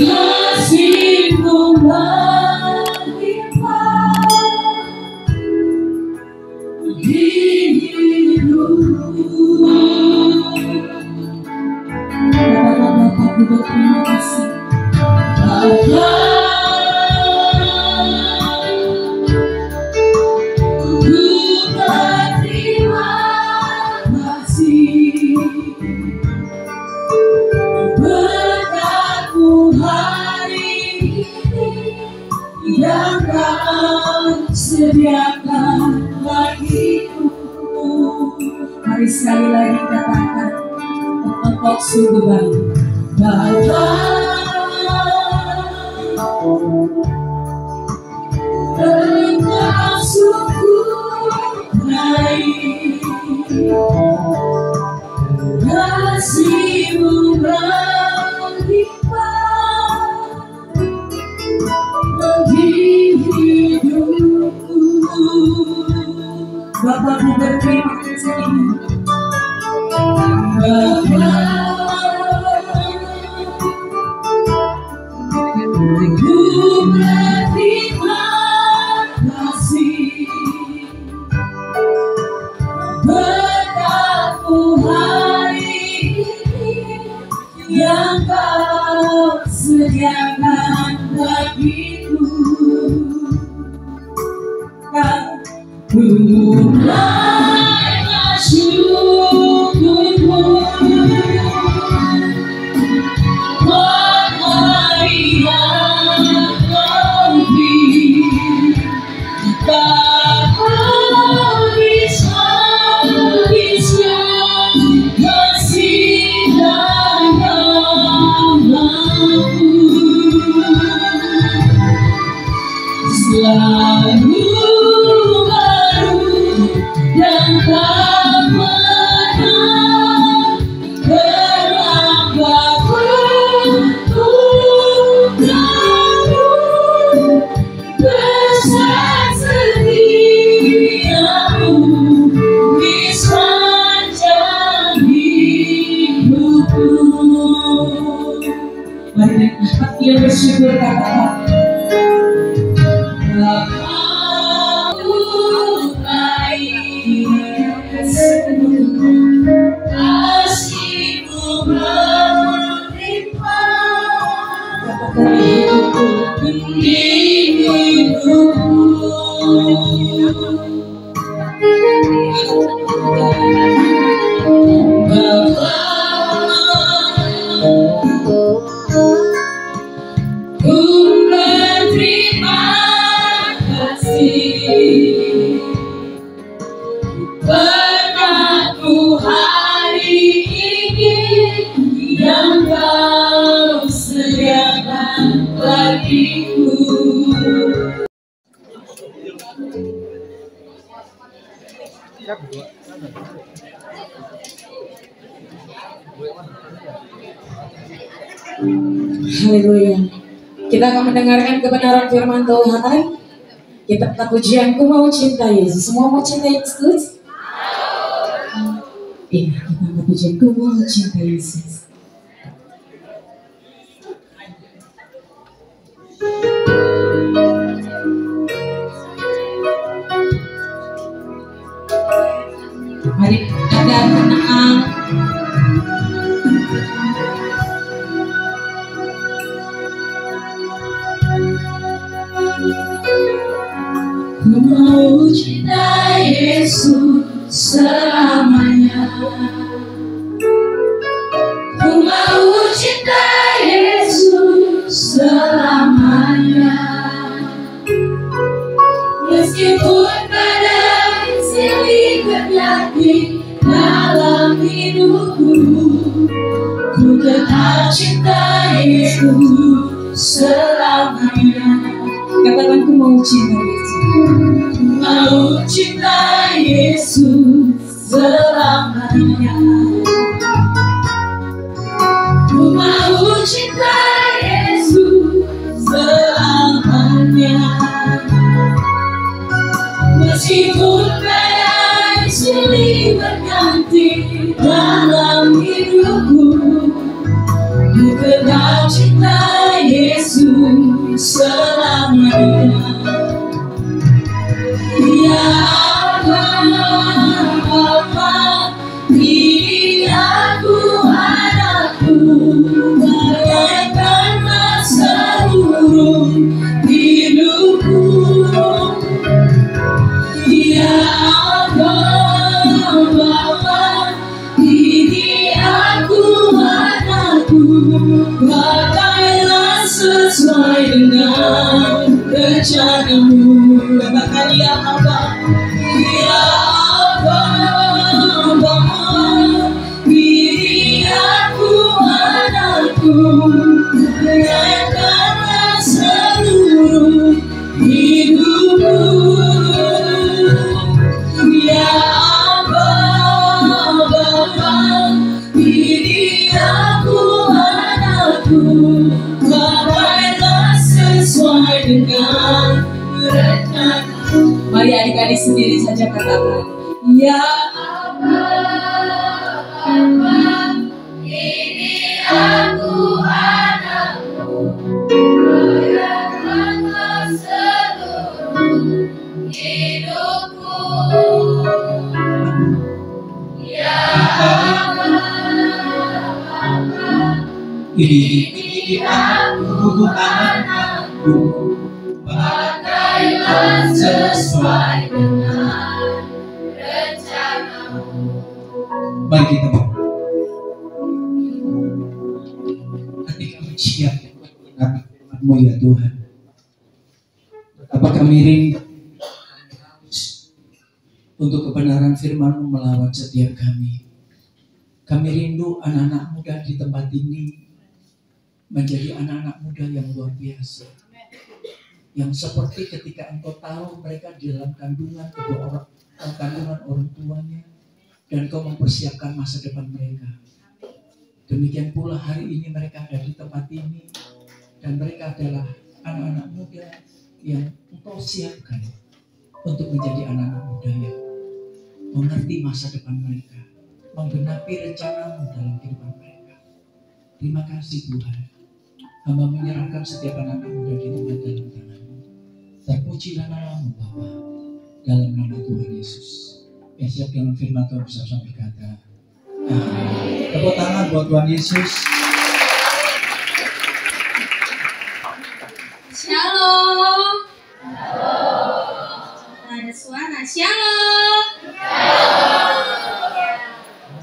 Terima kasih. Berkatmu hari ini yang Kau sediakan bagiku. Mari sekali lagi katakan, Engkau sungguh baik. Bapa, Engkau sungguh baik, kasih-Mu berlimpah bagi hidupku. Bapa-Mu berterima kasih. Bapa, ku berterima kasih. Berkat-Mu hari ini yang Kau sediakan bagiku. Ku mulai bersyukur-Mu. Selalu baru dan tak pernah terlambat untukku. Besar setiamu di sepanjang hidupku. Mari dengan hati yang bersyukur katakan, kasih-Mu berlimpah di hidupku. Bapa, ku berterima kasih. Berkat-Mu hari ini yang Kau sediakan bagiku. Haleluya. Kita akan mendengarkan kebenaran firman Tuhan. Kita kata pujian, ku mau cinta Yesus. Semua mau cinta Yesus? Iya, kita kata pujian, ku mau cinta Yesus. Mari ada tenang. Ku mau cinta Yesus selamanya. Ku mau cinta Yesus selamanya. Meskipun badai silih berganti dalam hidupku, ku tetap cinta Yesus selamanya. Katakan, ku mau cinta Yesus. Ku mau cinta Yesus selamanya. Ku mau cinta Yesus selamanya. Meskipun badai silih berganti dalam hidupku, ku tetap cinta Yesus selamanya. Ya Allah, Bapa, beri aku anakku, bayangkanlah seluruh hidupku. Ya Allah, Bapa, beri aku anakku, pakailah sesuai dengan rencanamu. Katakan ya Allah, ya Allah, Bapa, beri aku anakku, bayangkanlah seluruh hidupku. Ya Allah, Bapa, beri aku anakku, pakailah sesuai dengan rencanamu. Mari adik-adik sendiri saja katakan, ya Allah, Bapa, beri aku anakku, bayangkanlah seluruh hidupku. Ya Allah, Bapa, beri aku anakku, pakailah sesuai dengan rencanamu. Mari kita berdoa. Hati kami siap mendengar firman-Mu ya Tuhan. Betapa kami rindu untuk kebenaran firman-Mu melawat setiap kami. Kami rindu anak-anak muda di tempat ini menjadi anak-anak muda yang luar biasa. Yang seperti ketika Engkau tahu mereka di dalam kandungan kandungan orang tuanya, dan Engkau mempersiapkan masa depan mereka. Demikian pula hari ini mereka ada di tempat ini, dan mereka adalah anak-anak muda yang Engkau siapkan untuk menjadi anak-anak muda yang mengerti masa depan mereka, menggenapi rencana-Mu dalam kehidupan mereka. Terima kasih Tuhan. Hamba menyerahkan setiap anak-anak muda di tempat dalam tangan-Mu. Terpujilah nama-Mu Bapa, dalam nama Tuhan Yesus. Yang siap dengan firman Tuhan bersama berkata, amin. Tepuk tangan buat Tuhan Yesus. Shalom. Ada suara shalom. Ya.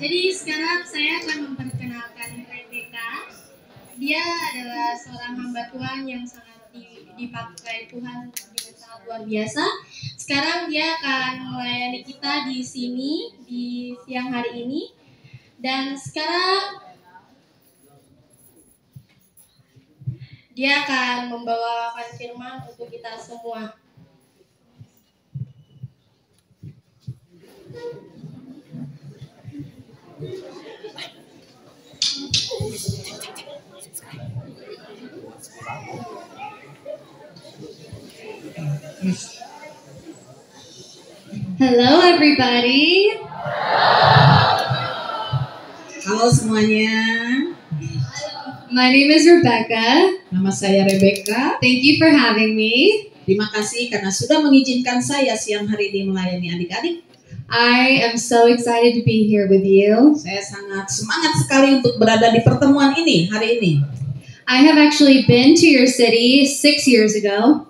Jadi sekarang saya akan memperkenalkan Rebecca. Dia adalah seorang hamba Tuhan yang sangat dipakai Tuhan dengan sangat luar biasa. Sekarang dia akan melayani kita di sini di siang hari ini. Dan sekarang dia akan membawakan firman untuk kita semua. Hello everybody. Halo semuanya. My name is Rebecca. Nama saya Rebecca. Thank you for having me. Terima kasih karena sudah mengizinkan saya siang hari ini melayani adik-adik. I am so excited to be here with you. Saya sangat semangat sekali untuk berada di pertemuan ini hari ini. I have actually been to your city 6 years ago.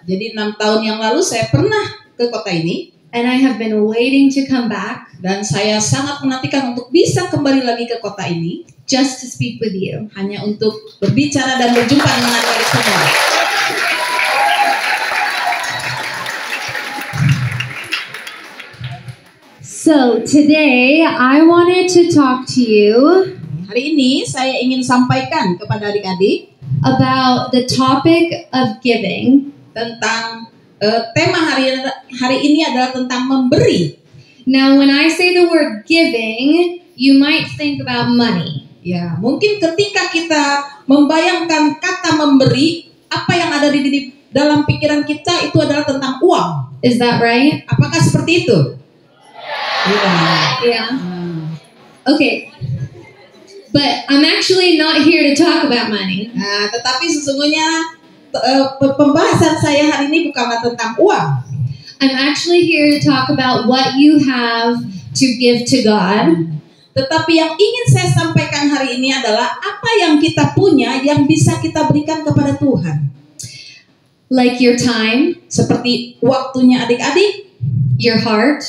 Jadi 6 tahun yang lalu saya pernah ke kota ini. And I have been waiting to come back. Dan saya sangat menantikan untuk bisa kembali lagi ke kota ini. Just to speak with you. Hanya untuk berbicara dan berjumpa dengan adik-adik semua. So today I wanted to talk to you Hari ini saya ingin sampaikan kepada adik-adik about the topic of giving. Tentang tema hari ini adalah tentang memberi. Now when I say the word giving, you might think about money. Ya, mungkin ketika kita membayangkan kata memberi, apa yang ada di dalam pikiran kita itu adalah tentang uang. Is that right? Apakah seperti itu? Yeah. Okay. But I'm actually not here to talk about money. Nah, tetapi sesungguhnya pembahasan saya hari ini bukanlah tentang uang. I'm actually here to talk about what you have to give to God. Tetapi yang ingin saya sampaikan hari ini adalah apa yang kita punya yang bisa kita berikan kepada Tuhan. Like your time, Seperti waktunya adik-adik, your heart,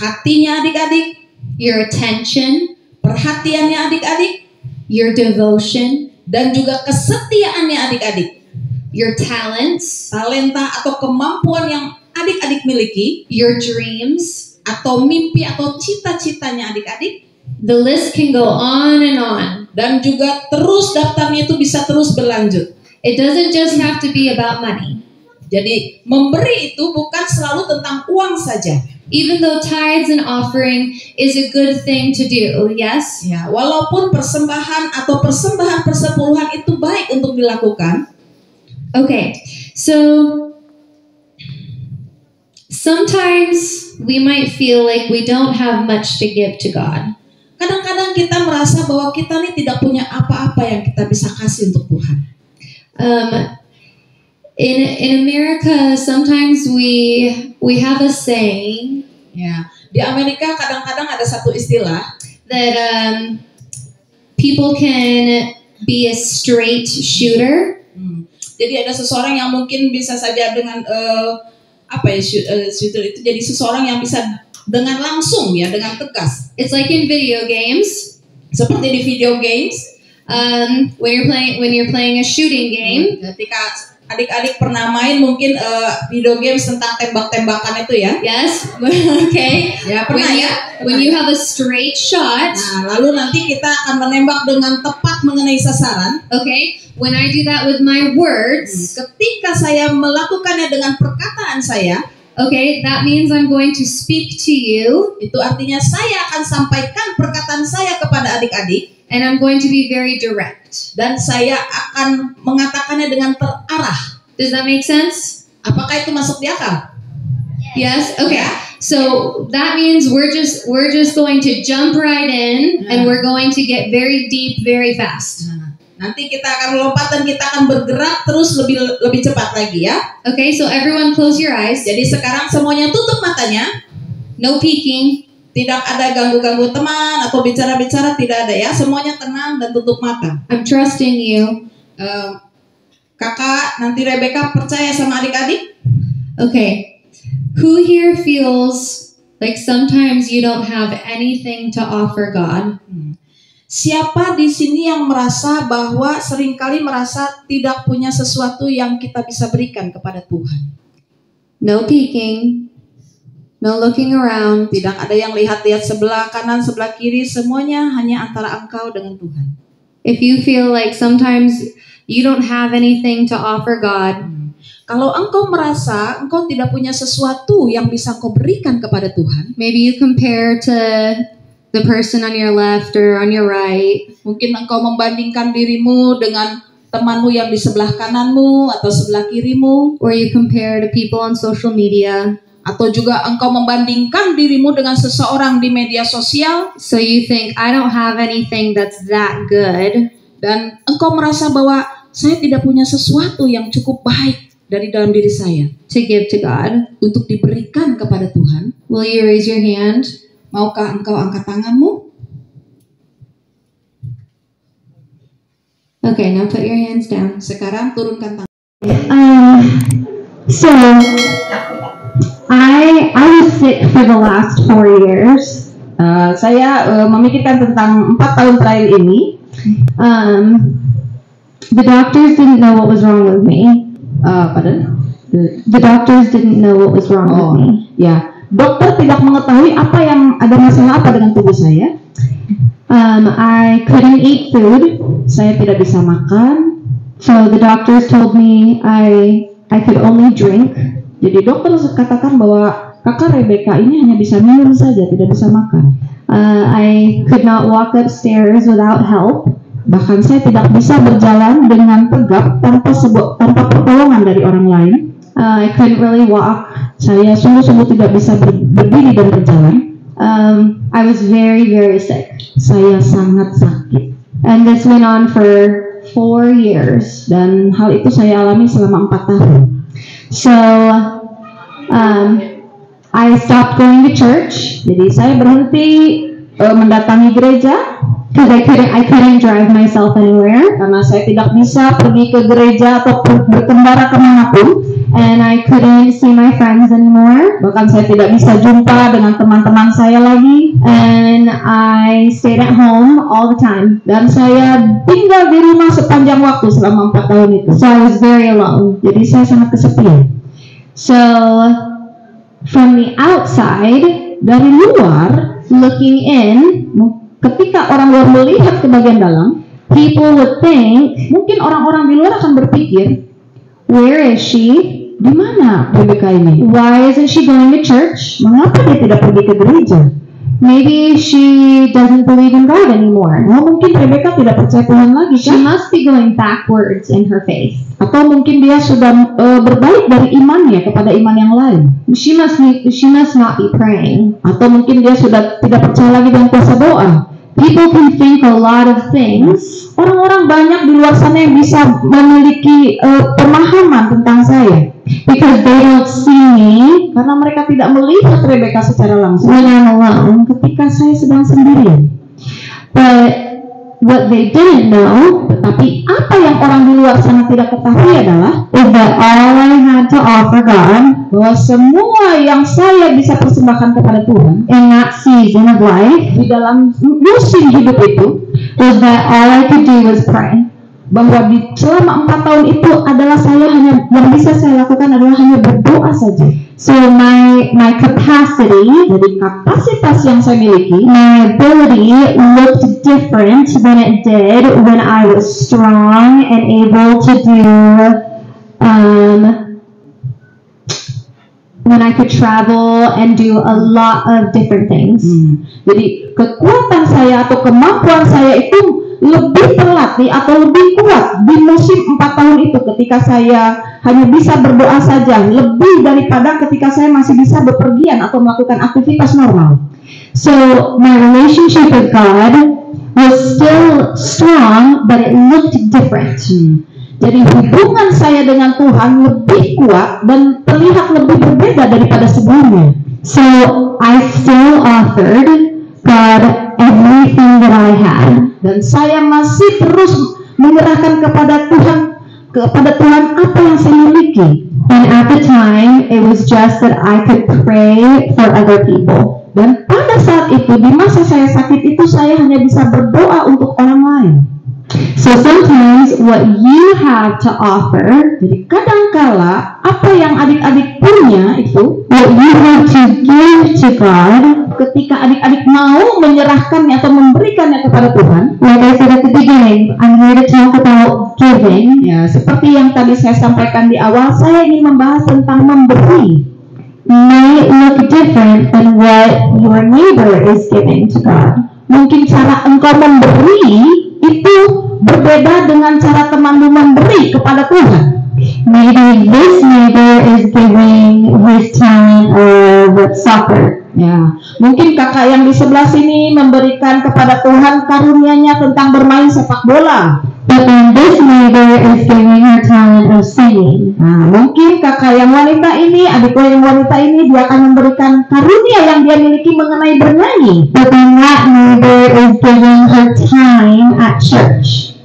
hatinya adik-adik, your attention, perhatiannya adik-adik, your devotion, dan juga kesetiaannya adik-adik. your talents, Talenta atau kemampuan yang adik-adik miliki, your dreams. atau mimpi atau cita-citanya adik-adik, The list can go on and on. dan juga terus daftarnya itu bisa terus berlanjut. It doesn't just have to be about money. Jadi memberi itu bukan selalu tentang uang saja. Even though tithes and offering is a good thing to do, yes? Ya, walaupun persembahan atau persembahan persepuluhan itu baik untuk dilakukan. Okay, so sometimes we might feel like we don't have much to give to God. Kadang-kadang kita merasa bahwa kita nih tidak punya apa-apa yang kita bisa kasih untuk Tuhan. In America, sometimes we have a saying Ya, di Amerika kadang-kadang ada satu istilah that people can be a straight shooter, Jadi ada seseorang yang mungkin bisa saja dengan shooter itu jadi seseorang yang bisa dengan langsung ya, dengan tegas. It's like in video games. Seperti di video games, When you're playing a shooting game, ketika adik-adik pernah main mungkin video games tentang tembak-tembakan itu ya. yes, okay. Ya, pernah ya. When you have a straight shot, Nah, lalu nanti kita akan menembak dengan tepat mengenai sasaran. okay. When I do that with my words, Ketika saya melakukannya dengan perkataan saya, okay, that means I'm going to speak to you, itu artinya saya akan sampaikan perkataan saya kepada adik-adik. and I'm going to be very direct. Dan saya akan mengatakannya dengan terarah. Does that make sense? Apakah itu masuk di akal? Yes. Okay. So that means we're just going to jump right in, and we're going to get very deep very fast. Nah, nanti kita akan melompat dan kita akan bergerak terus lebih cepat lagi ya. Okay. So everyone, close your eyes. Jadi sekarang semuanya tutup matanya. No peeking. Tidak ada ganggu-ganggu teman atau bicara-bicara, tidak ada ya. Semuanya tenang dan tutup mata. I'm trusting you. Kakak, nanti Rebecca percaya sama adik-adik. Okay. Who here feels like sometimes you don't have anything to offer God? Siapa di sini yang merasa bahwa seringkali merasa tidak punya sesuatu yang kita bisa berikan kepada Tuhan? No peeking. No looking around. Tidak ada yang lihat-lihat sebelah kanan, sebelah kiri, semuanya hanya antara engkau dengan Tuhan. If you feel like sometimes you don't have anything to offer God, Kalau engkau merasa engkau tidak punya sesuatu yang bisa kau berikan kepada Tuhan, maybe you compare to the person on your left or on your right. mungkin engkau membandingkan dirimu dengan temanmu yang di sebelah kananmu atau sebelah kirimu, Or you compare to people on social media. atau juga engkau membandingkan dirimu dengan seseorang di media sosial, So you think, I don't have anything that's that good. dan engkau merasa bahwa saya tidak punya sesuatu yang cukup baik dari dalam diri saya To give to God. untuk diberikan kepada Tuhan. Will you raise your hand? Maukah engkau angkat tanganmu? Okay, now put your hands down. Sekarang turunkan tangan. So I was sick for the last 4 years. Saya memikirkan tentang 4 tahun terakhir ini. The doctors didn't know what was wrong with me. The doctors didn't know what was wrong with me. Ya, dokter tidak mengetahui apa yang ada masalah apa dengan tubuh saya. I couldn't eat food, Saya tidak bisa makan. so the doctors told me I could only drink. Jadi dokter katakan bahwa kakak Rebecca ini hanya bisa minum saja, tidak bisa makan. I could not walk upstairs without help. Bahkan saya tidak bisa berjalan dengan tegap tanpa pertolongan dari orang lain. I couldn't really walk. Saya sungguh-sungguh tidak bisa berdiri dan berjalan. I was very, very sick. Saya sangat sakit. And this went on for 4 years. Dan hal itu saya alami selama 4 tahun. So, I stopped going to church Jadi saya berhenti mendatangi gereja because I couldn't drive myself anywhere, karena saya tidak bisa pergi ke gereja atau berkendara kemanapun. and I couldn't see my friends anymore. Bahkan saya tidak bisa jumpa dengan teman-teman saya lagi. And I stayed at home all the time. Dan saya tinggal di rumah sepanjang waktu selama 4 tahun itu. So I was very alone. Jadi saya sangat kesepian. So from the outside, Dari luar, looking in, ketika orang luar melihat ke bagian dalam, people would think, mungkin orang-orang di luar akan berpikir, where is she? di mana Rebecca ini? Why isn't she going to church? Mengapa dia tidak pergi ke gereja? Maybe she doesn't believe in God anymore. Oh, mungkin Rebecca tidak percaya Tuhan lagi She kan? must be going backwards in her faith. Atau mungkin dia sudah berbalik dari imannya kepada iman yang lain. She must not be praying. Atau mungkin dia sudah tidak percaya lagi dengan kuasa doa. People can think a lot of things, Orang-orang banyak di luar sana yang bisa memiliki pemahaman tentang saya. because they don't see me Karena mereka tidak melihat Rebecca secara langsung when I'm alone. ketika saya sedang sendirian. But what they didn't know Tetapi apa yang orang di luar sana tidak ketahui adalah is that all I had to offer God bahwa semua yang saya bisa persembahkan kepada Tuhan in that season of life di dalam musim hidup itu, was that all I could do was pray. bahwa selama 4 tahun itu adalah yang bisa saya lakukan adalah hanya berdoa saja. So my capacity, Jadi kapasitas yang saya miliki, my ability looked different than it did when I was strong and able to do when I could travel and do a lot of different things. Jadi kekuatan saya atau kemampuan saya itu lebih terlatih atau lebih kuat di musim 4 tahun itu ketika saya hanya bisa berdoa saja, lebih daripada ketika saya masih bisa bepergian atau melakukan aktivitas normal. So my relationship with God was still strong, but it looked different. Jadi hubungan saya dengan Tuhan lebih kuat dan terlihat lebih berbeda daripada sebelumnya. So I still offered God everything that I had. Dan saya masih terus menyerahkan kepada Tuhan apa yang saya miliki. And at the time, it was just that I could pray for other people. Dan pada saat itu, di masa saya sakit itu, saya hanya bisa berdoa untuk orang lain. So sometimes what you have to offer, Jadi kadangkala apa yang adik-adik punya itu, what you have to give to God, ketika adik-adik mau menyerahkannya atau memberikannya kepada Tuhan, like I said at the beginning, I'm here to talk about giving. ya seperti yang tadi saya sampaikan di awal, saya ingin membahas tentang memberi. May look different than what your neighbor is giving to God. Mungkin cara engkau memberi itu berbeda dengan cara temanmu memberi kepada Tuhan. Maybe this neighbor is giving his talent of soccer. Ya, mungkin kakak yang di sebelah sini memberikan kepada Tuhan karunia-Nya tentang bermain sepak bola. But then this neighbor is giving her talent of singing. Nah, mungkin kakak yang wanita ini, adikku yang wanita ini, dia akan memberikan karunia yang dia miliki mengenai bernyanyi. But then that neighbor is giving her time at church.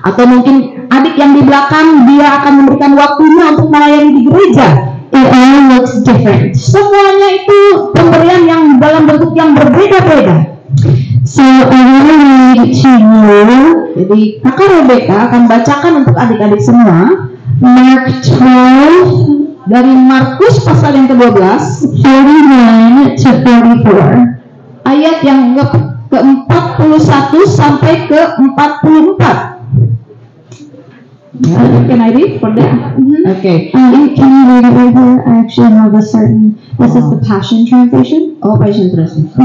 Atau mungkin adik yang di belakang, dia akan memberikan waktunya untuk melayani di gereja. It all looks different. Semuanya itu pemberian yang dalam bentuk yang berbeda-beda. So I want to read to you Jadi kakak Rebecca akan bacakan untuk adik-adik semua Mark 12, dari Markus pasal yang ke-12 41 to 44. ayat yang ke-41 sampai ke-44. Can I read for that? Okay. Can you read it right here? I actually have a certain. This is the Passion Translation. Oh, Passion Translation.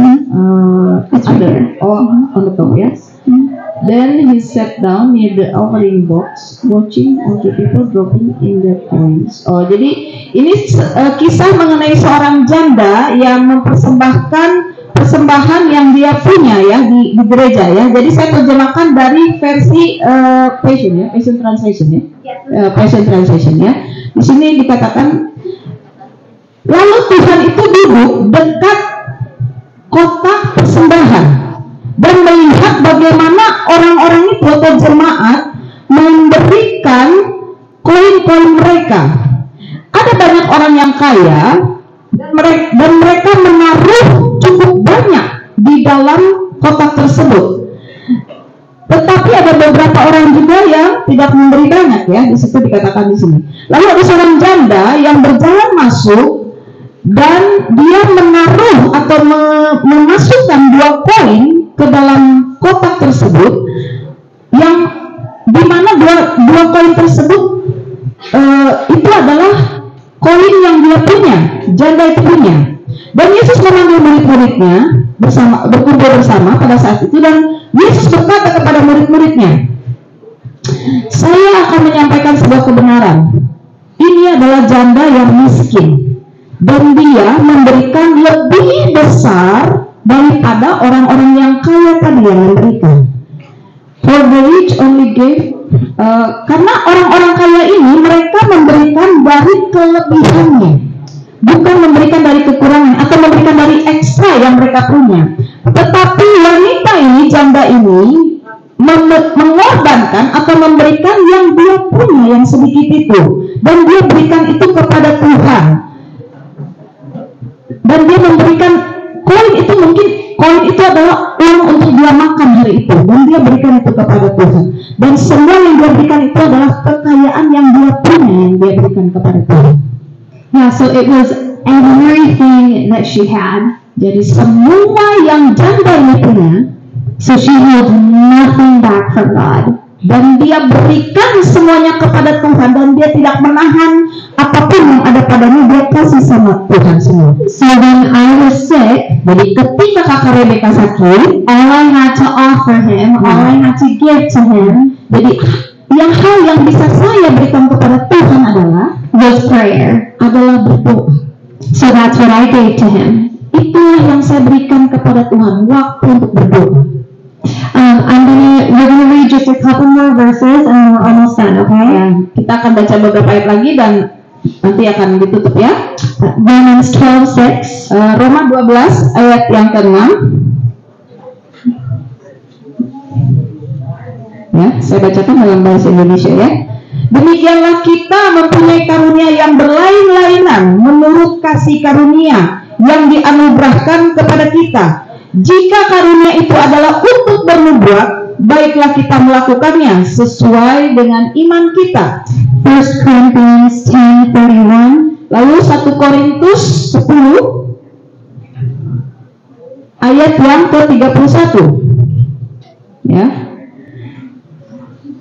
It's right Ada. here. Oh, on the top, yes. Then he sat down near the offering box, watching all the people dropping in their coins. Oh, jadi ini kisah mengenai seorang janda yang mempersembahkan persembahan yang dia punya ya di gereja ya. Jadi saya terjemahkan dari versi Passion Translation ya. Passion Translation ya. Di sini dikatakan, lalu Tuhan itu duduk dekat kotak persembahan dan melihat bagaimana orang-orang itu atau jemaat memberikan koin-koin mereka. Ada banyak orang yang kaya dan mereka menaruh cukup banyak di dalam kotak tersebut. Tetapi ada beberapa orang juga yang tidak memberi banyak ya, di situ dikatakan di sini. Lalu ada seorang janda yang berjalan masuk dan dia menaruh atau memasukkan 2 koin ke dalam kotak tersebut, yang dimana dua koin tersebut itu adalah koin yang dia punya, janda itu punya. Dan Yesus memanggil murid-muridnya berkumpul bersama pada saat itu, dan Yesus berkata kepada murid-muridnya, saya akan menyampaikan sebuah kebenaran. Ini adalah janda yang miskin, dan dia memberikan lebih besar daripada orang-orang yang kaya tadi yang memberikan. For the rich only gave, karena orang-orang kaya ini mereka memberikan dari kelebihannya, bukan memberikan dari kekurangan atau memberikan dari ekstra yang mereka punya. Tetapi wanita ini, janda ini, mengorbankan atau memberikan yang dia punya yang sedikit itu, dan dia berikan itu kepada Tuhan. Dan dia memberikan koin itu, mungkin koin itu adalah uang untuk dia makan hari itu, dan dia berikan itu kepada Tuhan. Dan semua yang dia berikan itu adalah kekayaan yang dia punya yang dia berikan kepada Tuhan. Yeah, so it was everything that she had. Jadi semua yang janda ini punya, So she held nothing back from God. dan dia berikan semuanya kepada Tuhan, dan dia tidak menahan apapun yang ada padanya, dia kasih sama Tuhan semua. So when I was sick, Jadi ketika kakak Rebecca sakit, all I had to offer him, all I had to give to him jadi hal yang bisa saya berikan kepada Tuhan was prayer. adalah berdoa. So that's what I gave to him. Itulah yang saya berikan kepada Tuhan, waktu untuk berdoa. We're gonna read just a couple more verses and we're almost done, okay? Ya, kita akan baca beberapa ayat lagi dan nanti akan ditutup ya. Romans 12:6. Roma 12 ayat yang ke-6. Ya, saya bacakan dalam bahasa Indonesia ya. Demikianlah kita mempunyai karunia yang berlain-lainan menurut kasih karunia yang dianugerahkan kepada kita. Jika karunia itu adalah untuk bernubuat, baiklah kita melakukannya sesuai dengan iman kita. 1 Corinthians 10:31. Lalu 1 Korintus 10 ayat yang ke-31. Ya.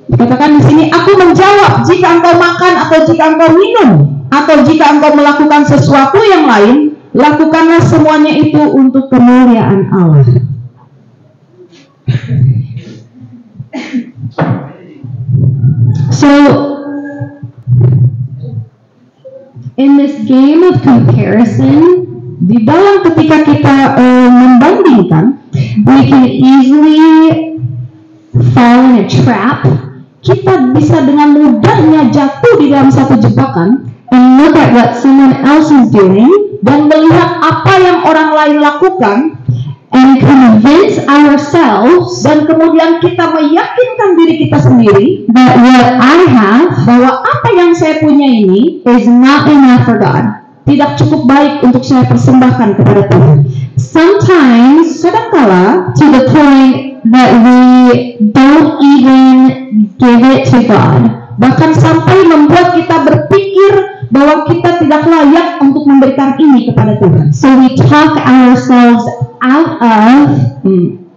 Dikatakan di sini, aku menjawab, jika engkau makan atau jika engkau minum atau jika engkau melakukan sesuatu yang lain, lakukanlah semuanya itu untuk kemuliaan Allah. So, in this game of comparison, Di dalam ketika kita membandingkan, we can easily fall in a trap kita bisa dengan mudahnya jatuh di dalam satu jebakan and look at what someone else is doing dan melihat apa yang orang lain lakukan, and convince ourselves dan kemudian kita meyakinkan diri kita sendiri that what I have bahwa apa yang saya punya ini is not enough for God. tidak cukup baik untuk saya persembahkan kepada Tuhan. Sometimes, Kadangkala to the point that we don't even give it to God. bahkan sampai membuat kita berpikir bahwa kita tidak layak untuk memberikan ini kepada Tuhan. So we talk ourselves out of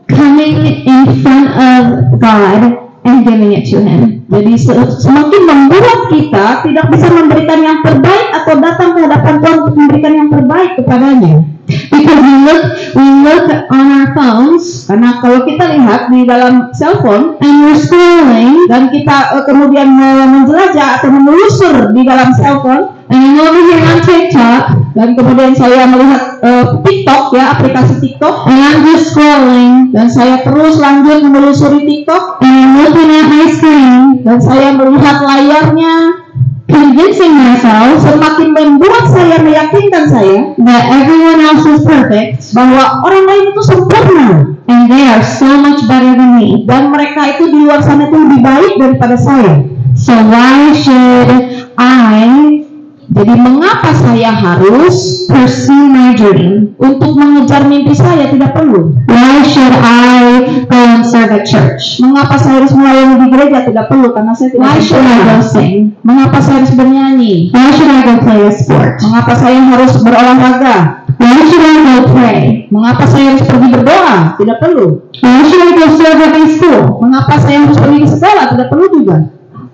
coming in front of God and giving it to Him. Jadi semakin membuat kita tidak bisa memberikan yang terbaik atau datang ke hadapan Tuhan untuk memberikan yang terbaik kepadanya. Because we look on our phones Karena kalau kita lihat di dalam cellphone and we're scrolling, dan kita kemudian menjelajah atau menelusur di dalam cellphone, and I'm over here on TikTok, Dan kemudian saya melihat TikTok ya, aplikasi TikTok. And I'm just scrolling. Dan saya terus lanjut menelusuri TikTok. And I'm looking at my screen. Dan saya melihat layarnya, Convincing myself semakin membuat saya meyakinkan saya that everyone else is perfect. bahwa orang lain itu sempurna. And they are so much better than me. Dan mereka itu di luar sana itu lebih baik daripada saya. So why should I Jadi mengapa saya harus pursue my dream? untuk mengejar mimpi saya tidak perlu? Why should I go and serve at church? Mengapa saya harus melayani di gereja tidak perlu karena saya tidak Why should I go sing? Mengapa saya harus bernyanyi? Why should I go play a sport? Mengapa saya harus berolahraga? Why should I go pray? Mengapa saya harus pergi berdoa? Tidak perlu. Why should I go serve at my school? Mengapa saya harus pergi ke sekolah? Tidak perlu juga.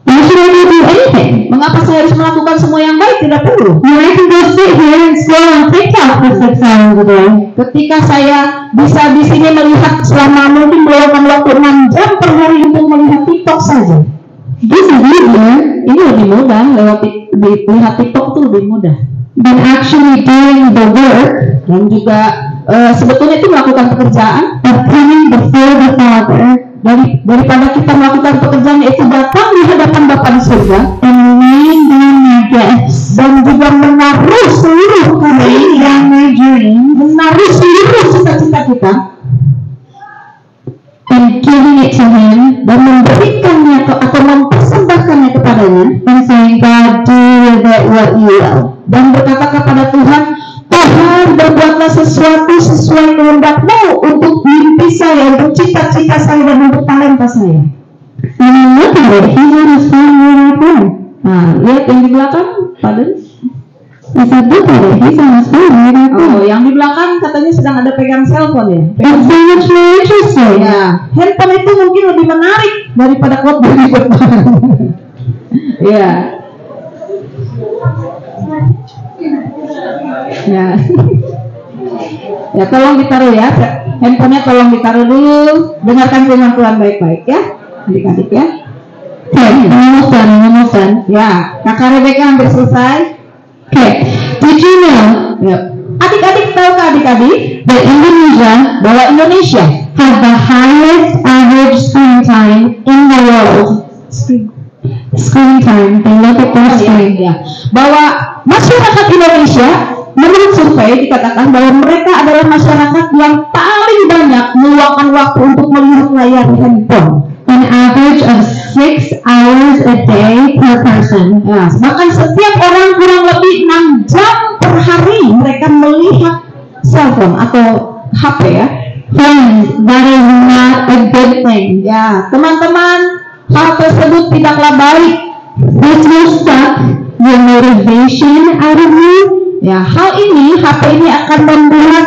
Why should I go do anything? Mengapa saya harus melakukan semua yang baik? Tidak perlu. When I can go sit here and scroll on TikTok for 6 hours a day. Ketika saya bisa di sini melihat selama mungkin meluangkan waktu 6 jam per hari untuk melihat TikTok saja. This is easier Ini lebih mudah, lewat lihat TikTok itu lebih mudah. than actually doing the work Dan juga sebetulnya itu melakukan pekerjaan of coming before the Father daripada kita melakukan pekerjaan itu datang di hadapan Bapa di surga and laying down my gifts, dan juga menaruh seluruh laying karya, down my dreams, menaruh seluruh cita-cita kita and giving it to Him, dan memberikannya atau mempersembahkannya kepadanya and saying, God, do with it what you will. dan berkata kepada Tuhan, Tuhan berbuatlah sesuatu sesuai kehendak-Mu untuk mimpi saya, untuk cita-cita saya dan untuk talenta saya. And I look at it, He's on His phone right out there. Nah, lihat yang di belakang, Paden. I said, look at it, He's on His phone right out there. Oh, yang di belakang katanya sedang ada pegang cellphone ya. It's so much more interesting. Ya, handphone itu mungkin lebih menarik daripada khotbah di depan. Ya. Ya. Ya, tolong ditaruh ya. Handphonenya tolong ditaruh dulu. Dengarkan firman Tuhan baik-baik ya, adik-adik ya. Okay, almost done. Ya, Kakak Rebecca hampir selesai. Okay, did you know Ya. Adik-adik tahukah adik-adik that Indonesia bahwa Indonesia has the highest average screen time in the world? Screen time, they look at their screen. ya, bahwa masyarakat Indonesia menurut survei dikatakan bahwa mereka adalah masyarakat yang paling banyak meluangkan waktu untuk melihat layar handphone. An average of 6 hours a day per person. Nah, bahkan setiap orang kurang lebih 6 jam per hari mereka melihat cellphone atau HP ya. Friends, that is not a good thing. Ya, teman-teman, hal tersebut tidaklah baik. This will suck your motivation out of you. Ya, hal ini, HP ini akan membuat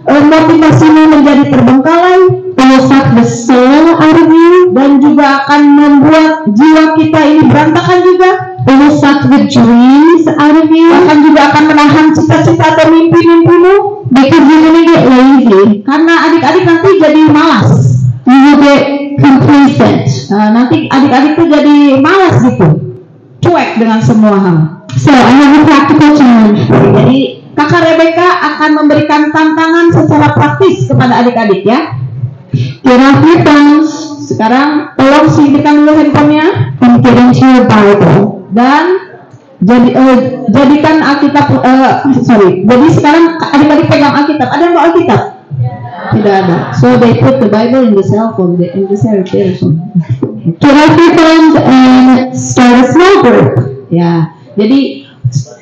motivasimu menjadi terbengkalai. It will suck the soul out of you. Dan juga akan membuat jiwa kita ini berantakan juga. It will suck the dreams out of you. Bahkan juga akan menahan cita-cita atau mimpi-mimpimu. Because you're gonna get lazy. Karena adik-adik nanti jadi malas. You will get complacent. Nah, nanti adik-adik tuh jadi malas gitu. Cuek dengan semua hal. So I have a practical challenge for you. Jadi Kakak Rebecca akan memberikan tantangan secara praktis kepada adik-adik ya. Get off your phones Sekarang tolong singkirkan dulu handphonenya and get into your Bible. dan jadikan Alkitab. Jadi sekarang adik-adik pegang Alkitab. Ada nggak Alkitab? Tidak ada. So they put the Bible in the cell phone, in the cell phone. Get off your phones and start a small group. Ya, jadi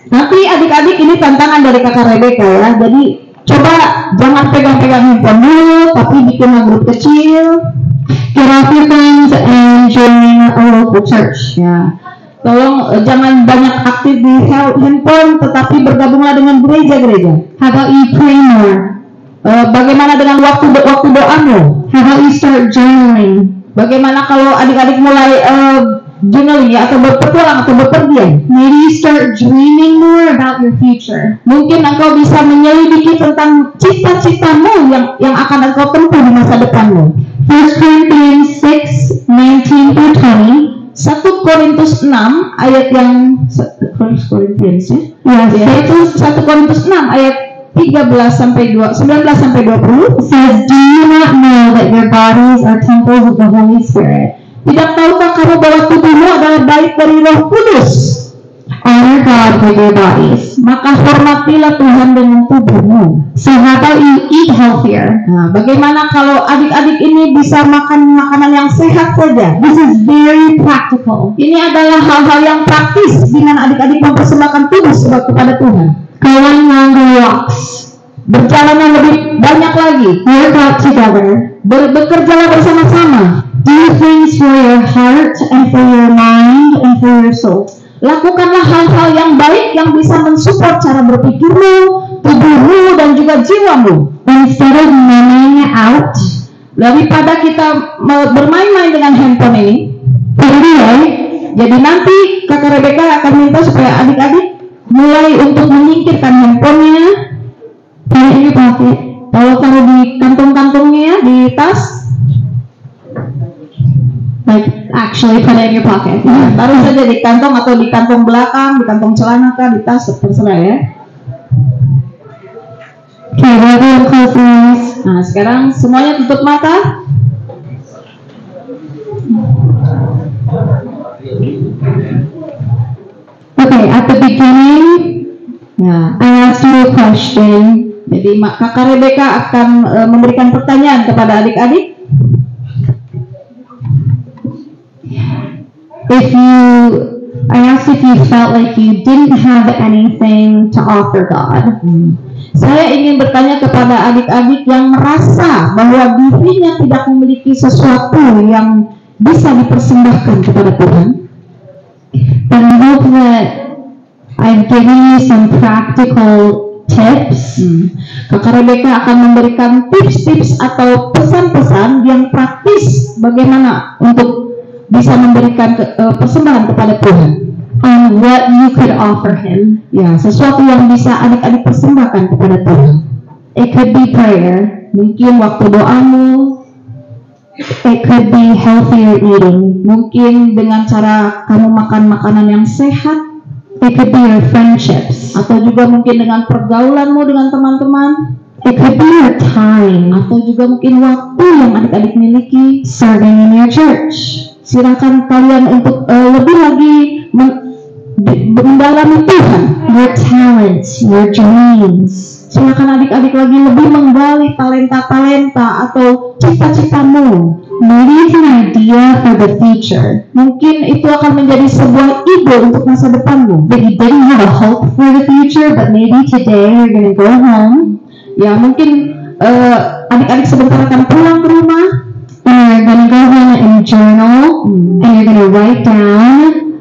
nanti adik-adik ini tantangan dari Kakak Rebecca ya. Jadi coba jangan pegang-pegang handphone dulu, tapi bikinlah grup kecil. Get off your phones and join a local church. Ya, tolong jangan banyak aktif di handphone, tetapi bergabunglah dengan gereja-gereja. How about you pray more? Bagaimana dengan waktu doamu? How about you start journaling? Bagaimana kalau adik-adik mulai journaling ya, atau berpetualang atau berpergian? Maybe you start dreaming more about your future. Mungkin engkau bisa menyelidiki tentang cita-citamu yang akan engkau tempuh di masa depanmu. 1 Corinthians 6:19-20. 1 Korintus 6 ayat yang 1 Corinthians ya. Yaitu 1 Korintus 6 ayat 19 sampai 20 says, "Do you not know that your bodies are temples of the Holy Spirit? Tidak tahukah kamu bahwa tubuhmu adalah bait dari Roh Kudus? Honor God with your bodies. Maka hormatilah Tuhan dengan tubuhmu." So how about you eat healthier? Nah, bagaimana kalau adik-adik ini bisa makan makanan yang sehat saja? This is very practical. Ini adalah hal-hal yang praktis di mana adik-adik mempersembahkan tubuh kepada Tuhan. Going longer walks. Berjalan yang lebih banyak lagi. Work out together. Bekerjalah bersama-sama. Do things for your heart and for your mind and for your soul. Lakukanlah hal-hal yang baik yang bisa mensupport cara berpikirmu, tubuhmu, dan juga jiwamu. Instead of numbing out, daripada kita bermain-main dengan handphone ini, jadi nanti Kakak Rebecca akan minta supaya adik-adik mulai untuk menyingkirkan handphonenya, put it in your pocket. taruh di kantong-kantongnya ya, di tas. Like actually put it in your pocket. Taruh saja di kantong atau di kantong belakang, di kantong celana kah, di tas, terserah ya. Okay, everyone close their eyes. Nah, sekarang semuanya tutup mata. Okay, at the beginning, I asked you a question. Jadi Kakak Rebecca akan memberikan pertanyaan kepada adik-adik. I asked if you felt like you didn't have anything to offer God. Saya ingin bertanya kepada adik-adik yang merasa bahwa dirinya tidak memiliki sesuatu yang bisa dipersembahkan kepada Tuhan. And I hope that I've given you some practical tips. Kakak Rebecca akan memberikan tips-tips atau pesan-pesan yang praktis bagaimana untuk bisa memberikan persembahan kepada Tuhan. On what you could offer Him. Ya, sesuatu yang bisa adik-adik persembahkan kepada Tuhan. It could be prayer. Mungkin waktu doamu. It could be healthier eating. Mungkin dengan cara kamu makan makanan yang sehat. It could be your friendships. Atau juga mungkin dengan pergaulanmu dengan teman-teman. It could be your time. Atau juga mungkin waktu yang adik-adik miliki. Serving in your church. Silakan kalian untuk lebih lagi mendalami Tuhan. Your talents, your dreams. Silakan adik-adik lagi lebih menggali talenta-talenta atau cita-citamu. Maybe it's an idea for the future. Mungkin itu akan menjadi sebuah ide untuk masa depanmu. That you didn't have a hope for the future, but maybe today you're going to go home. Ya, mungkin adik-adik sebentar akan pulang ke rumah. And you're going to go home and journal. And you're going to write down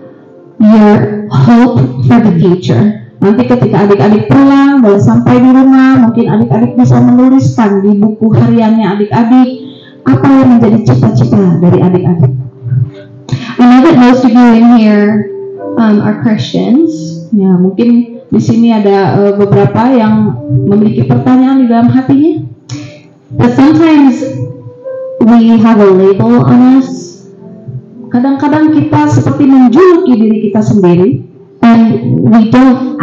your hope for the future. Nanti ketika adik-adik pulang dan sampai di rumah, mungkin adik-adik bisa menuliskan di buku hariannya adik-adik apa yang menjadi cita-cita dari adik-adik. I know that most of you in here are Christians. Ya, mungkin di sini ada beberapa yang memiliki pertanyaan di dalam hatinya. But sometimes we have a label on us. Kadang-kadang kita seperti menjuluki diri kita sendiri. And we haven't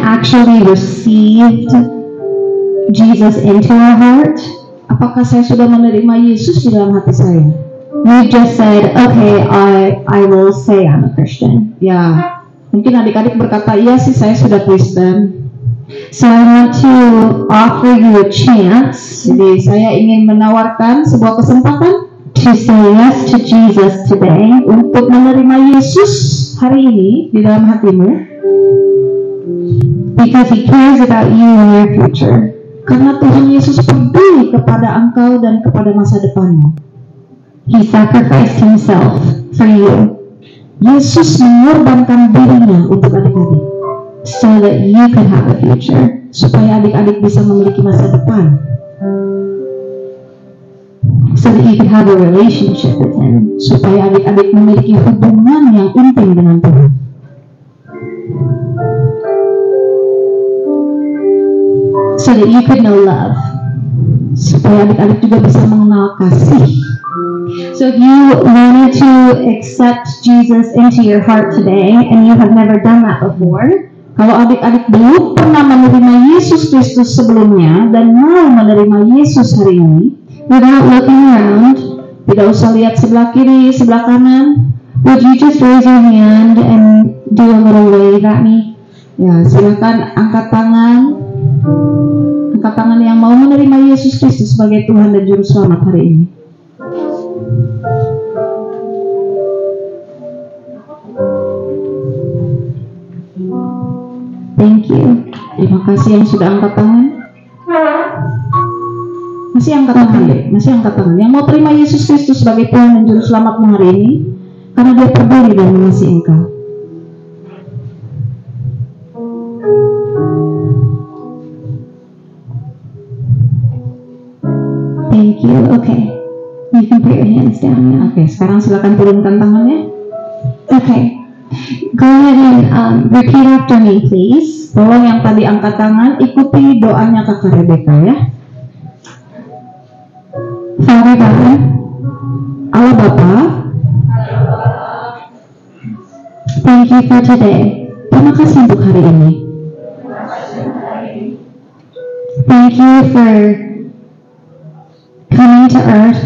actually received Jesus into our heart. Apakah saya sudah menerima Yesus di dalam hati saya? We just said, okay, I will say I'm a Christian. Ya, mungkin adik-adik berkata, iya sih saya sudah Kristen. So I want to offer you a chance. Jadi saya ingin menawarkan sebuah kesempatan to say yes to Jesus today, untuk menerima Yesus hari ini di dalam hatimu, because He cares about you and your future. Karena Tuhan Yesus peduli kepada engkau dan kepada masa depanmu. He sacrificed Himself for you. Yesus mengorbankan dirinya untuk adik-adik, so that you could have a future. Supaya adik-adik bisa memiliki masa depan. So that you could have a relationship with Him. Supaya adik-adik memiliki hubungan yang intim dengan Tuhan. So that you could know love. Supaya adik-adik juga bisa mengenal kasih. So if you wanted to accept Jesus into your heart today and you have never done that before, kalau adik-adik belum pernah menerima Yesus Kristus sebelumnya dan mau menerima Yesus hari ini, without looking around, tidak usah lihat sebelah kiri, sebelah kanan. would you just raise your hand and do a little wave at me? Ya, silakan angkat tangan. Angkat tangan yang mau menerima Yesus Kristus sebagai Tuhan dan Juru Selamat hari ini. Thank you. Terima kasih yang sudah angkat tangan. Masih angkat tangan deh, masih angkat tangan. Yang mau terima Yesus Kristus sebagai Tuhan dan Juru Selamatmu hari ini, karena Dia peduli dan mengasihi engkau. Thank you. Okay. You can put your hands down now. Oke, sekarang silakan turunkan tangannya. Okay. Go ahead and repeat after me, please. Tolong yang tadi angkat tangan, ikuti doanya Kakak Rebecca ya. Father God, Allah Bapa, thank you for today. terima kasih untuk hari ini. Thank you for coming to earth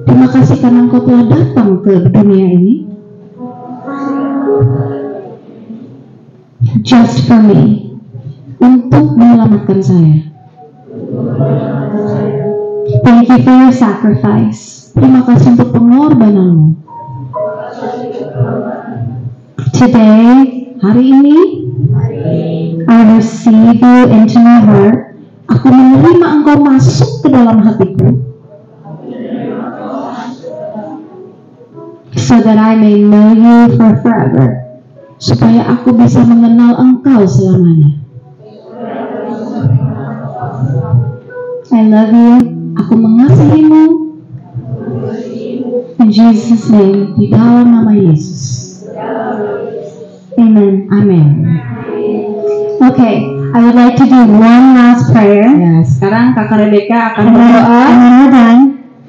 Terima kasih karena Engkau telah datang ke dunia ini just for me. untuk menyelamatkan saya. Thank you for your sacrifice. Terima kasih untuk pengorbananmu. Today, Hari ini, I receive you into my heart aku menerima Engkau masuk ke dalam hatiku, so that I may know you for forever. supaya aku bisa mengenal Engkau selamanya. I love you. Aku mengasihimu In Jesus' name, di dalam nama Yesus. amen. Amin. Okay, I would like to do one last prayer. Ya, sekarang Kakak Rebecca akan And then, berdoa, and then we're done.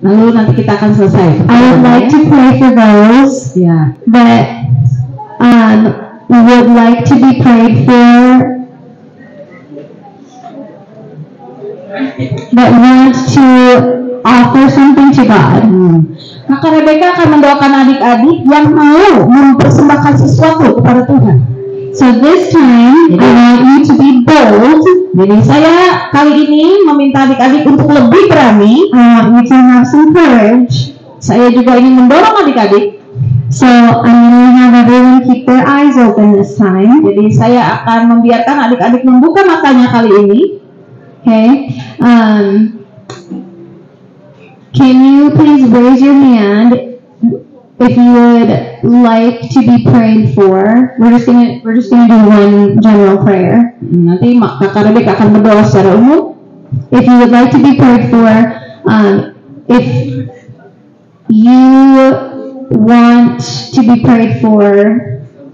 lalu nanti kita akan selesai. I would like to pray for those Ya, that would like to be prayed for, that want to offer something to God. Kakak Rebecca akan mendoakan adik-adik yang mau mempersembahkan sesuatu kepada Tuhan. So this time, I want you to be bold. Jadi saya kali ini meminta adik-adik untuk lebih berani. I want you to have some courage. Saya juga ingin mendorong adik-adik. So I'm going to have everyone keep their eyes open this time. Jadi saya akan membiarkan adik-adik membuka matanya kali ini. Okay. Can you please raise your hand if you would like to be prayed for? We're just gonna do one general prayer. Nanti Kakak Rebecca akan berdoa secara umum. If you would like to be prayed for, if you want to be prayed for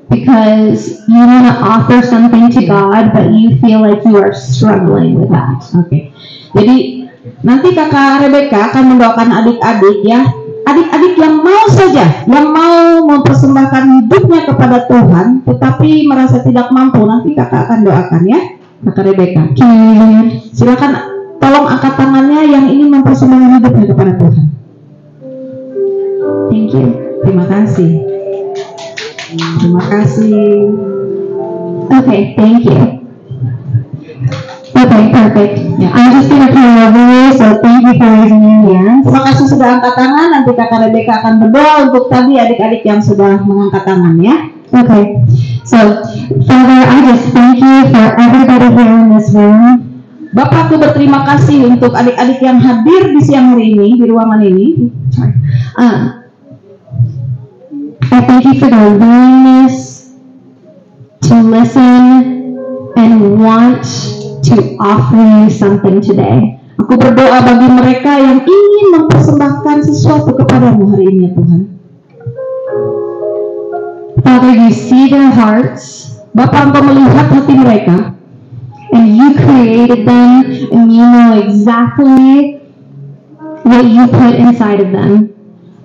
because you want to offer something to God, but you feel like you are struggling with that. Oke. Jadi nanti Kakak Rebecca akan mendoakan adik-adik ya. Adik-adik yang mau saja, yang mau mempersembahkan hidupnya kepada Tuhan, tetapi merasa tidak mampu, nanti kakak akan doakan ya, Kakak Rebecca. Silakan tolong angkat tangannya yang ingin mempersembahkan hidupnya kepada Tuhan. Thank you. Terima kasih. Terima kasih. Okay, thank you. Okay, perfect. Ya. I'm just gonna pray over you, so thank you for raising your hands. Terima kasih sudah angkat tangan. Nanti Kakak Rebecca akan berdoa untuk tadi adik-adik yang sudah mengangkat tangan ya. Okay, so Father, I just thank you for everybody here in this room. Bapakku berterima kasih untuk adik-adik yang hadir di siang hari ini, di ruangan ini. Sorry. I thank you for their willingness to listen and want to offer you something today. Aku berdoa bagi mereka yang ingin mempersembahkan sesuatu kepadamu hari ini ya Tuhan. Father, you see their hearts, Bapa, Engkau melihat hati mereka, and you created them, and you know exactly what you put inside of them.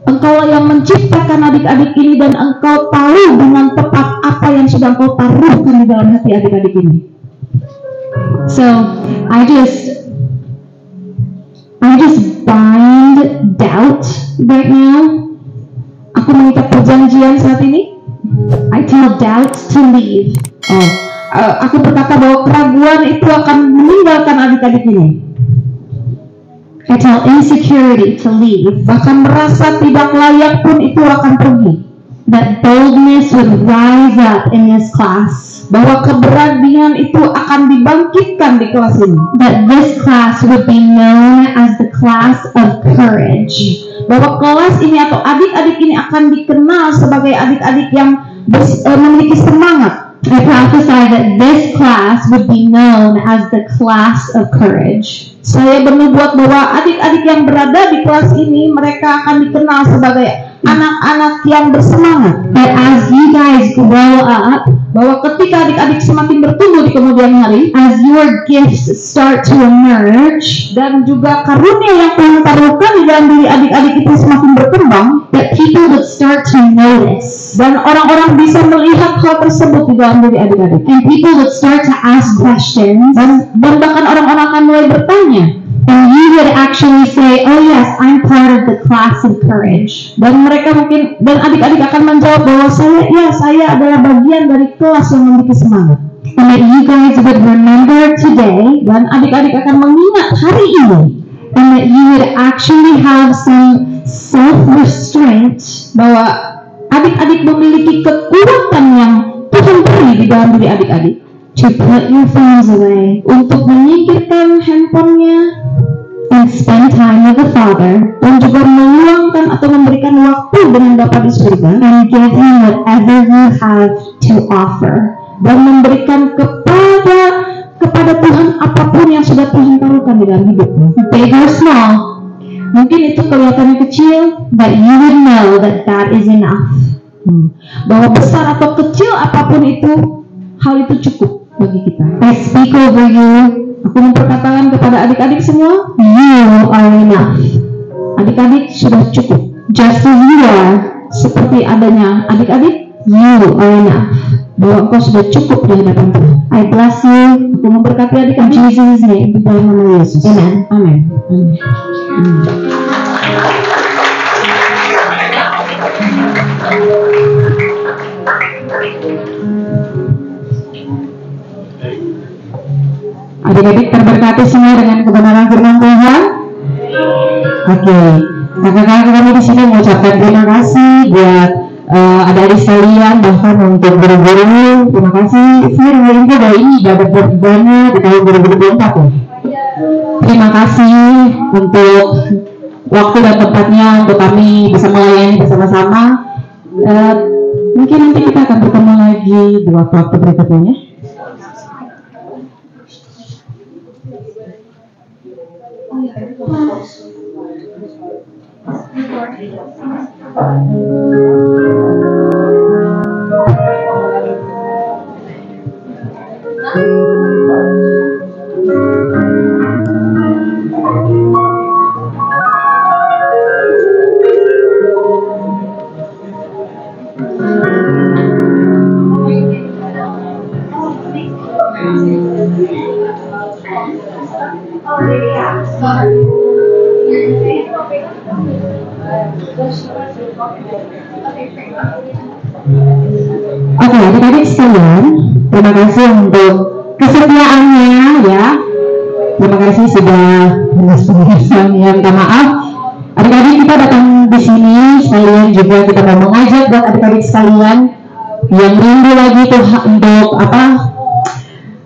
Engkau yang menciptakan adik-adik ini dan Engkau tahu dengan tepat apa yang sudah Engkau taruhkan di dalam hati adik-adik ini. So I just bind doubt right now. Aku mengikat perjanjian saat ini. I tell doubt to leave. Aku berkata bahwa keraguan itu akan meninggalkan adik-adik ini. I tell insecurity to leave. Bahkan merasa tidak layak pun itu akan pergi. That boldness would rise up in this class. Bahwa keberanian itu akan dibangkitkan di kelas ini. That this class would be known as the class of courage. Bahwa kelas ini atau adik-adik ini akan dikenal sebagai adik-adik yang memiliki semangat. I prophesy that this class would be known as the class of courage. Saya bernubuat bahwa adik-adik yang berada di kelas ini mereka akan dikenal sebagai anak-anak yang bersemangat. That as you guys grow up, bahwa ketika adik-adik semakin bertumbuh di kemudian hari, as your gifts start to emerge, dan juga karunia yang Tuhan taruhkan di dalam diri adik-adik itu semakin berkembang, that people would start to notice, dan orang-orang bisa melihat hal tersebut di dalam diri adik-adik, and people would start to ask questions, dan bahkan orang-orang akan mulai bertanya, and you would actually say, oh yes, I'm part of the class of courage. Dan mereka mungkin, dan adik-adik akan menjawab bahwa saya adalah bagian dari kelas yang memiliki semangat. And that you guys would remember today, dan adik-adik akan mengingat hari ini, and that you would actually have some self-restraint, bahwa adik-adik memiliki kekuatan yang Tuhan beri di dalam diri adik-adik, to put your phones away, untuk menyingkirkan handphonenya, and spend time with the Father, dan juga meluangkan atau memberikan waktu dengan Bapa di surga, and give Him whatever you have to offer, dan memberikan kepada Tuhan apapun yang sudah Tuhan taruhkan di dalam hidupmu, big or small. Mungkin itu kelihatannya kecil, but you would know that that is enough. Bahwa besar atau kecil apapun itu, hal itu cukup bagi kita. I speak over you. Aku memperkatakan kepada adik-adik semua, you are enough. Adik-adik sudah cukup. Just as you are, seperti adanya adik-adik, you are enough. Bahwa engkau sudah cukup di hadapan Tuhan. I bless you. Aku memberkati adik-adik in Jesus' name. Di dalam nama Yesus. Amen. Amin. Adik-adik terberkati semua dengan kebenaran firman Tuhan. Oke, kakak-kakak kami di sini mengucapkan terima kasih buat adik-adik sekalian, bahkan untuk guru-guru. Terima kasih. Saya dengar juga bahwa ini dapat perdana di tahun 2024 ya. Terima kasih untuk waktu dan tempatnya untuk kami bisa melayani bersama-sama. Mungkin nanti kita akan bertemu lagi di waktu-waktu berikutnya. Oke, adik-adik sekalian, terima kasih untuk kesetiaannya ya. Terima kasih sudah penjelasan yang minta maaf. Adik-adik kita datang di sini sekalian juga kita mau mengajak buat adik-adik sekalian yang rindu lagi Tuhan untuk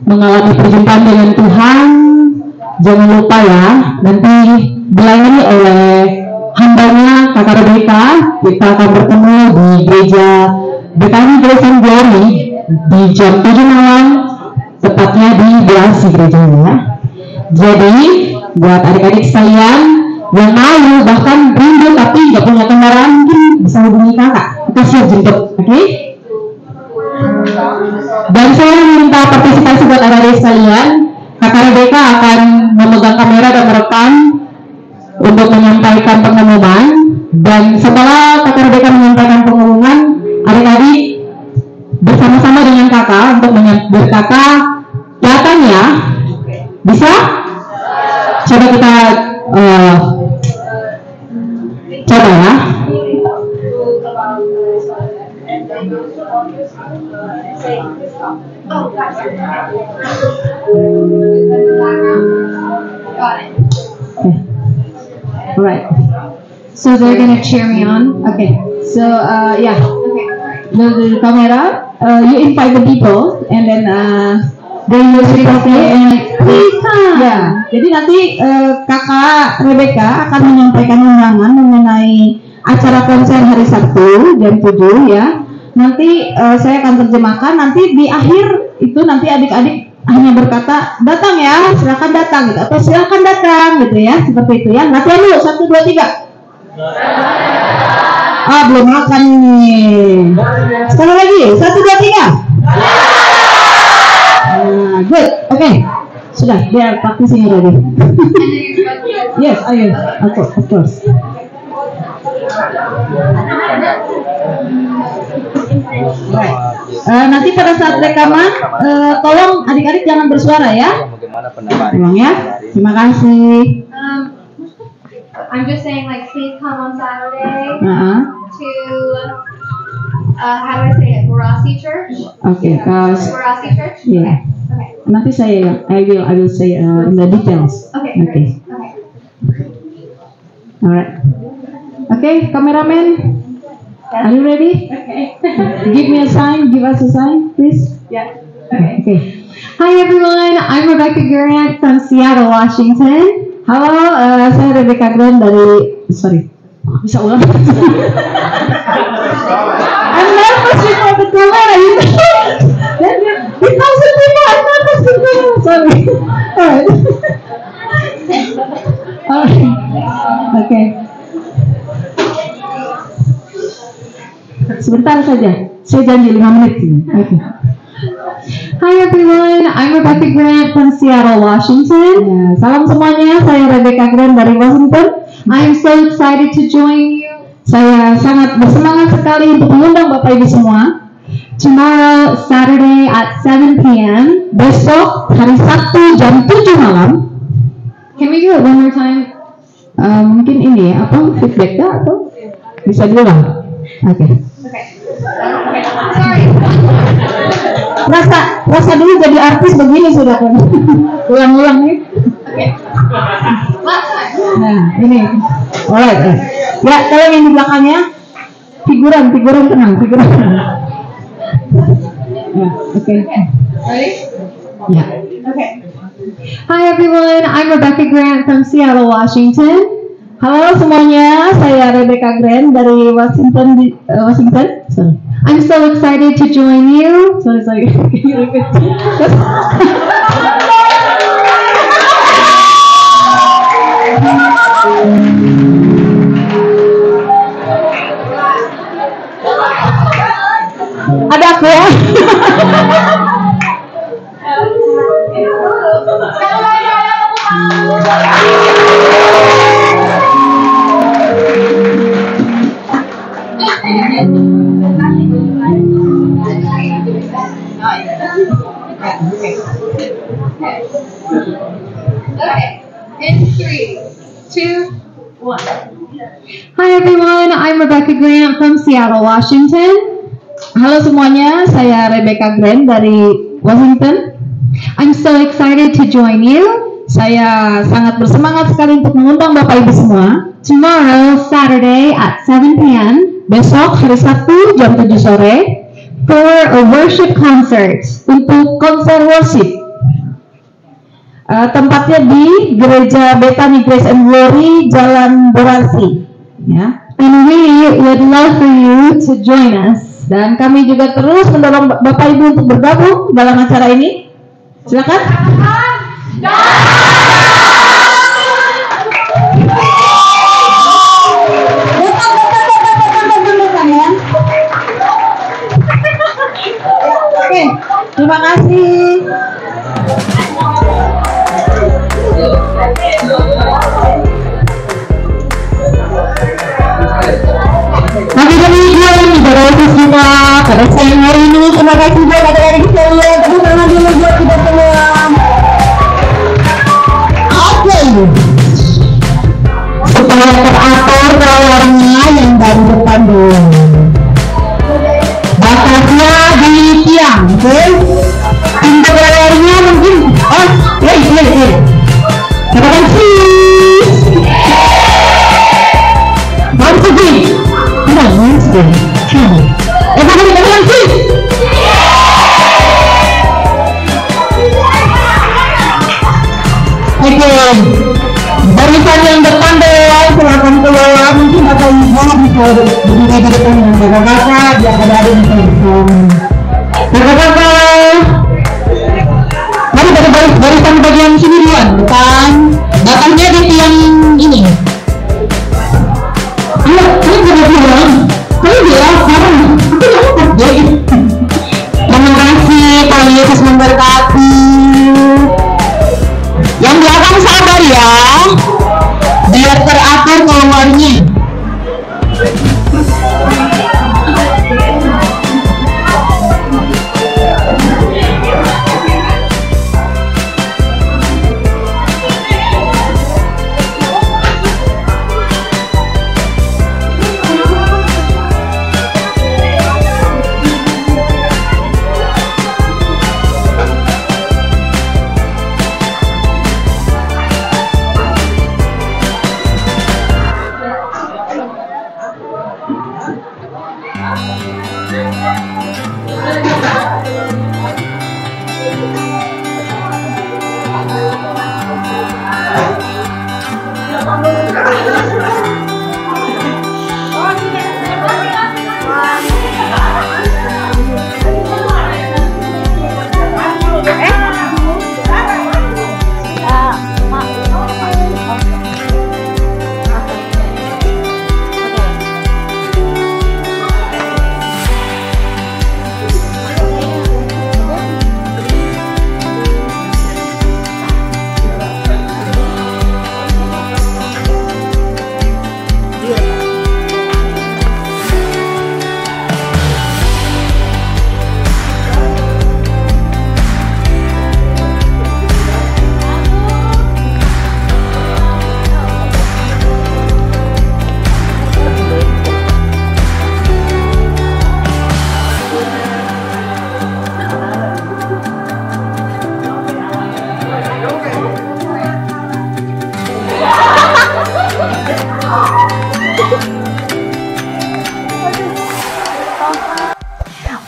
mengalami perjumpaan dengan Tuhan. Jangan lupa ya, nanti dilayani oleh hambanya Kakak Rebecca. Kita akan bertemu di gereja Bethany Grace and Glory di jam 7 malam, tepatnya di Blasi gerejanya ya. Jadi buat adik-adik sekalian yang mau bahkan rindu tapi nggak punya kendaraan, mungkin bisa hubungi kakak, kita siap jemput, oke? Dan saya minta partisipasi buat adik-adik sekalian. Kakak Rebecca akan memegang kamera dan merekam untuk menyampaikan pengumuman, dan setelah setelah kakak Rebecca menyampaikan pengumuman, adik-adik bersama-sama dengan kakak untuk berkata datangnya. Bisa? Coba kita coba ya. Alright. So they're gonna cheer me on. Okay. So yeah. The camera. You invite the people, and then they will say and like please come. Ya, jadi nanti kakak Rebecca akan menyampaikan undangan mengenai acara konser hari Sabtu jam 7 ya. Nanti saya akan terjemahkan. Nanti di akhir itu nanti adik-adik hanya berkata datang ya, silakan datang gitu, atau silakan datang gitu ya, seperti itu ya. Latihan dulu 1, 2, 3. Belum makan nih. Sekali lagi 1, 2, 3. Good, okay. Sudah, biar praktisinya ready. Yes, ayo, of course. Right. Nanti pada saat rekaman, tolong adik-adik jangan bersuara ya. Tolong ya. Terima kasih. I'm just saying, like, please come on Saturday to, how do I say it, Barassi Church? Okay, Barassi Church? yeah. Okay. Nanti saya, I will say in the details. Okay. Alright. Okay, cameraman, are you ready? Okay. Give me a sign. Give us a sign, please. Yeah. Okay. Hi everyone, I'm Rebecca Grant from Seattle, Washington. Halo, saya Rebecca Grant dari, bisa ulang? I'm nervous before the camera, you know. Di thousand people, I'm nervous before. Sorry. Alright. Okay. Sebentar saja, saya janji 5 menit ini. Okay. Hi everyone, I'm Rebecca Grant from Seattle, Washington. Ya, salam semuanya, saya Rebecca Grant dari Washington. I'm so excited to join you Saya sangat bersemangat sekali untuk mengundang Bapak Ibu semua. tomorrow, Saturday at 7 p.m. Besok hari Sabtu jam 7 malam. Can we do it one more time? Mungkin ini ya, apa feedback ya, atau bisa diulang? Oke. Sorry. Rasa dulu jadi artis begini sudah kan. Ulang-ulang nih. Last time. Nah, ini. Alright. Ya, kalau yang di belakangnya figuran tenang. Ya, oke. Ready? Ya. Okay. Hi everyone, I'm Rebecca Grant from Seattle, Washington. Halo semuanya, saya Rebecca Grant dari Washington. Sorry. I'm so excited to join you. Sorry. Can you repeat? Ada aku ya. Okay. In 3, 2, 1. Hi everyone, I'm Rebecca Grant from Seattle, Washington. Halo semuanya, saya Rebecca Grant dari Washington. I'm so excited to join you Saya sangat bersemangat sekali untuk mengundang Bapak Ibu semua. tomorrow, Saturday at 7 p.m. Besok hari Sabtu jam 7 sore for a worship concert. untuk konser worship. Tempatnya di Gereja Bethany Grace and Glory, Jalan Borasi. Ya. And we would love for you to join us. Dan kami juga terus mendorong Bapak Ibu untuk bergabung dalam acara ini. Silakan. Oke, terima kasih. pada siang hari ini. Terima kasih buat adik-adik sekalian. Tepuk tangan dulu buat kita semua. Oke. Supaya teratur tawarnya yang dari depan dulu. Batasnya di tiang, oke? Pintu keluarnya mungkin, terima kasih. Once again, come on, Wednesday, come on. Everybody, everyone, please. Oke, barisan yang depan deh, silakan keluar. Mungkin Bapak Ibu bisa berdiri di depan dengan kakak-kakak, biar ada yang telepon. Kakak-kakak, mari barisan bagian sini duluan, kan? Datangnya di tiang ini. Ayo, kalian jangan bilang, kalian bilang, aku dapat deh. Terima kasih, Tuhan Yesus memberkati. Yang belakang sabar ya, biar teratur keluarnya.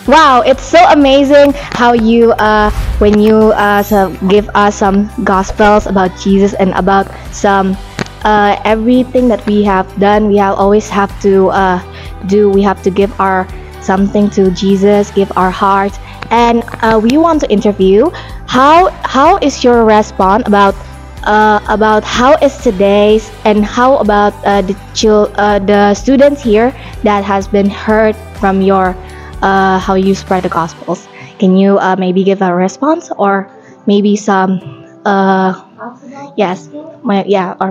Wow, it's so amazing how you when you give us some gospels about Jesus and about some everything that we have done. We always have to do. We have to give our something to Jesus, give our heart, and we want to interview how is your response about how is today's, and how about the students here that has been heard from your how you spread the gospels. Can you maybe give a response, or maybe some or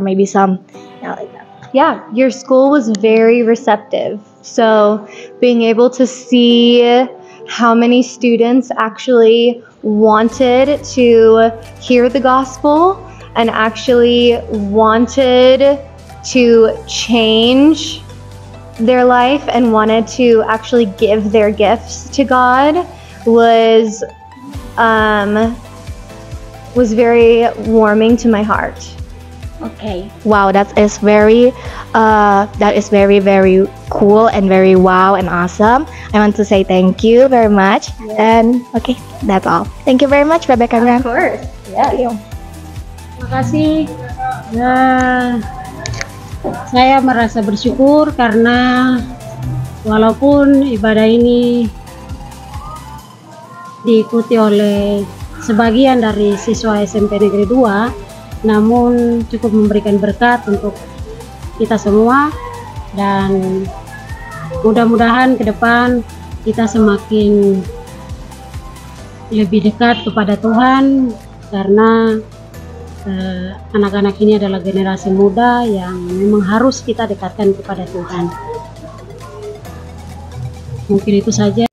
maybe some like that. Yeah, your school was very receptive. So being able to see how many students actually wanted to hear the gospel and actually wanted to change their life and wanted to actually give their gifts to God was very warming to my heart. Okay. Wow, that is very very cool and very wow and awesome. I want to say thank you very much. And okay, that's all. Thank you very much, Rebecca Graham. Of course. Yeah. Thank you. Terima kasih. Saya merasa bersyukur karena walaupun ibadah ini diikuti oleh sebagian dari siswa SMP Negeri 2, namun cukup memberikan berkat untuk kita semua, dan mudah-mudahan ke depan kita semakin lebih dekat kepada Tuhan, karena anak-anak ini adalah generasi muda yang memang harus kita dekatkan kepada Tuhan. Mungkin itu saja.